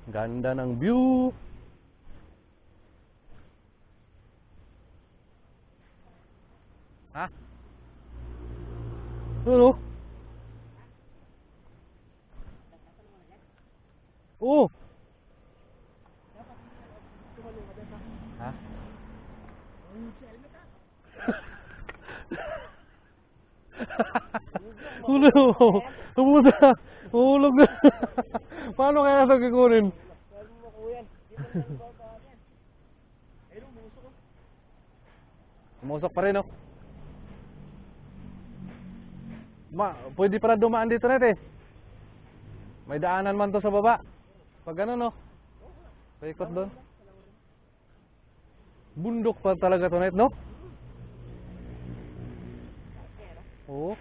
Ganda ng view. Ha? Ano? Oo. Ha? Ulo. Tumusa. Ulog na. Paano kaya ito kikunin? Umusok pa rin, no? Pwede pala dumaan dito net eh. May daanan man to sa baba. Pag ano, no? Paikot doon. Bundok pa talaga to net, no? Oo.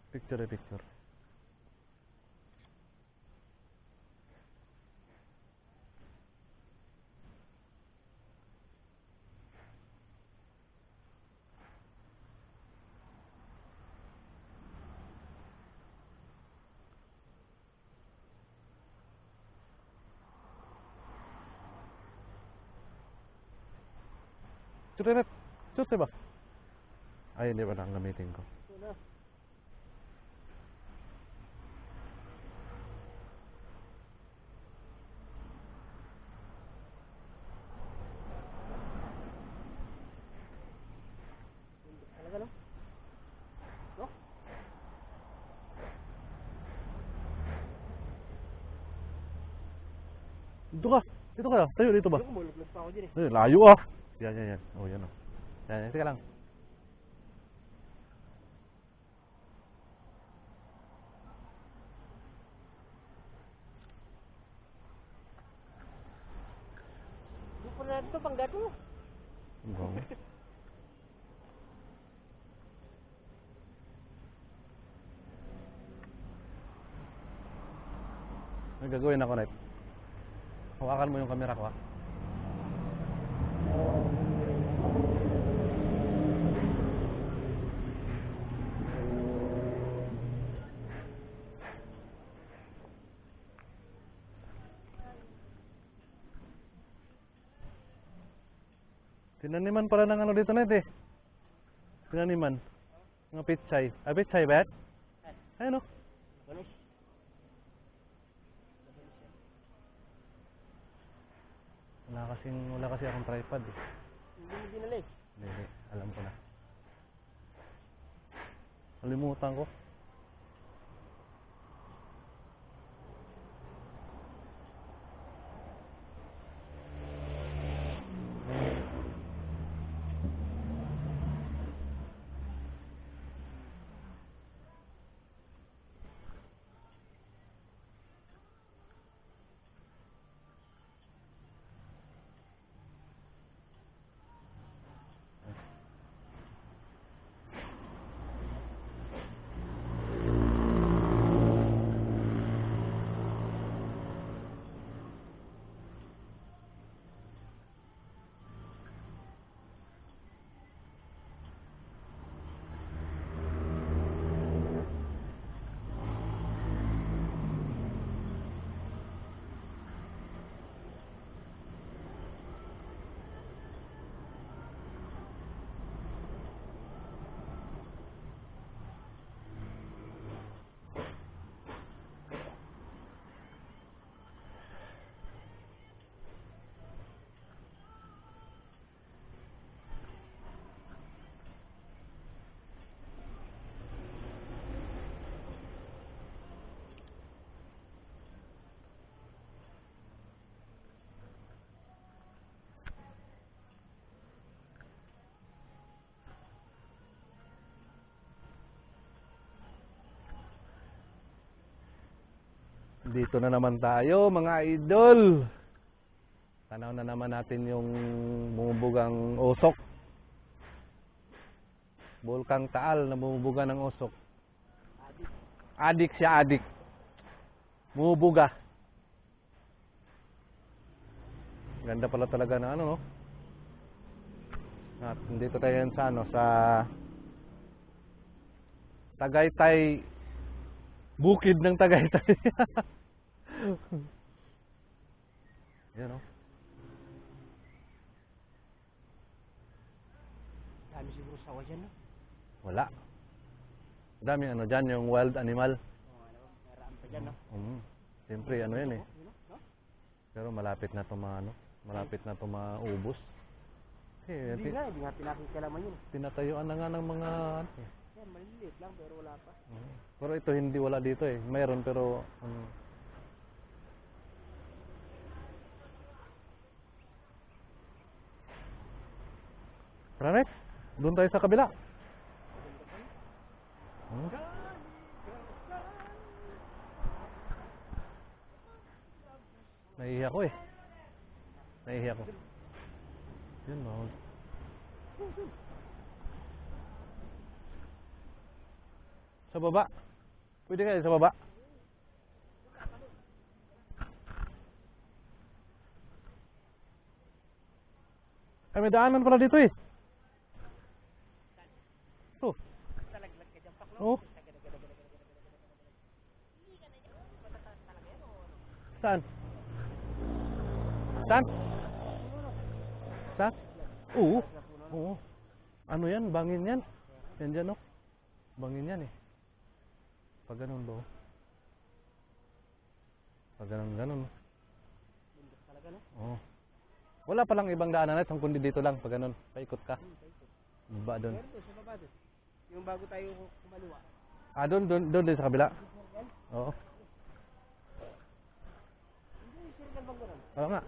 Picture eh, picture. Shoot net. Shoot ba? Ay, hindi pa lang gamitin ko. Dito ka. Dito ka. Tayo dito ba? Eh, layo ah. Yan. Oh, yan oh. Yan, teka lang. Lupa na dito, panggato. Enggak. May gagawin ako, Net. Hawakan mo yung camera ko, ha? Tinaniman pala ng ano dito, Net, eh. Tinaniman. Mga pitsay. Ah, pitsay ba? Ayun, oh. Wala kasi akong tripod, eh. Hindi mo dinali. Hindi, alam ko na. Kalimutan ko. Dito na naman tayo, mga idol. Tanaw na naman natin yung bumubugang usok. Bulkang Taal na bumubuga ng usok. Adik siya, adik. Bumubuga. Ganda pala talaga na ano, no? At dito tayo yan sa ano, sa Tagaytay, bukid ng Tagaytay. Yan o. Dami siguro sawa dyan, no? Wala. Dami ano dyan, yung wild animal. Oo, ano, mayroon pa dyan, no? Siyempre, ano yan eh. Yun, no? Pero malapit na itong ano, malapit na itong maubos. Hindi nga, hindi nga pinakikalaman yun. Tinatayuan na nga ng mga ano eh. Yan, maliliit lang, pero wala pa. Pero ito hindi wala dito eh. Mayroon pero Tara next, doon tayo sa kabila. Nahihiya ko eh. Nahihiya ko. Yun no. Sa baba. Pwede kayo sa baba. Ay, may daanan pala dito eh. Oh. Talaglag ka dyan, paklo. Oh. Saan? Saan? Saan? Oo. Oo. Ano yan? Bangin yan. Yan dyan oh. Bangin yan eh. Pag ganun ba oh. Pag ganun. Bundok talaga, no? Oo. Wala palang ibang daanan at kundi dito lang. Pag ganun. Paikot ka. Baba doon. Meron doon, sa baba doon. Yung bago tayo kumaliwa. Ah, doon din sa kabila. Oo. Hindi, sirikan bang gano'n? Oo nga.